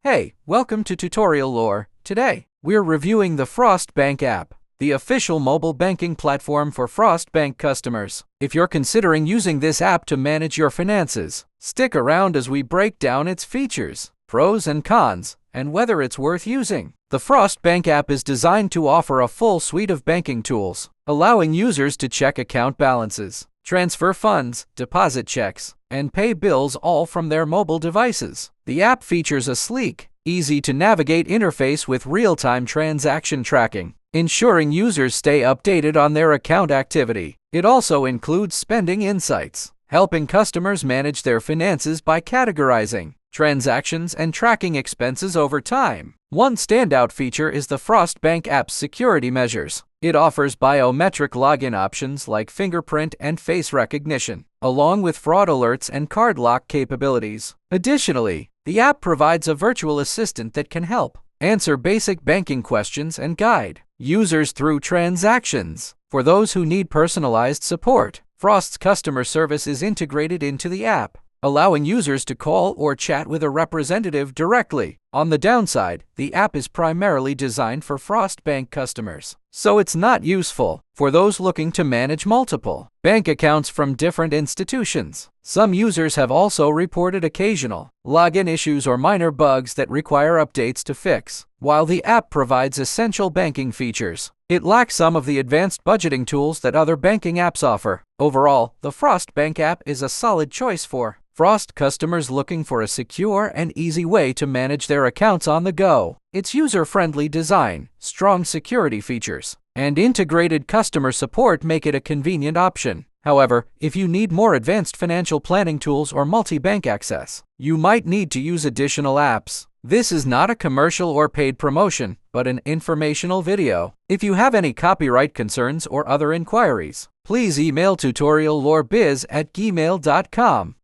Hey, welcome to Tutorial Lore. Today, we're reviewing the Frost Bank app, the official mobile banking platform for Frost Bank customers. If you're considering using this app to manage your finances, stick around as we break down its features, pros and cons, and whether it's worth using. The Frost Bank app is designed to offer a full suite of banking tools, allowing users to check account balances, transfer funds, deposit checks, and pay bills all from their mobile devices. The app features a sleek, easy-to-navigate interface with real-time transaction tracking, ensuring users stay updated on their account activity. It also includes spending insights, helping customers manage their finances by categorizing transactions and tracking expenses over time. One standout feature is the Frost Bank app's security measures. It offers biometric login options like fingerprint and face recognition, along with fraud alerts and card lock capabilities. Additionally, the app provides a virtual assistant that can help answer basic banking questions and guide users through transactions. For those who need personalized support, Frost's customer service is integrated into the app, allowing users to call or chat with a representative directly. On the downside, the app is primarily designed for Frost Bank customers, so it's not useful for those looking to manage multiple bank accounts from different institutions. Some users have also reported occasional login issues or minor bugs that require updates to fix. While the app provides essential banking features, it lacks some of the advanced budgeting tools that other banking apps offer. Overall, the Frost Bank app is a solid choice for Frost customers looking for a secure and easy way to manage their accounts on the go. Its user-friendly design, strong security features, and integrated customer support make it a convenient option. However, if you need more advanced financial planning tools or multi-bank access, you might need to use additional apps. This is not a commercial or paid promotion, but an informational video. If you have any copyright concerns or other inquiries, please email tutoriallorebiz@gmail.com.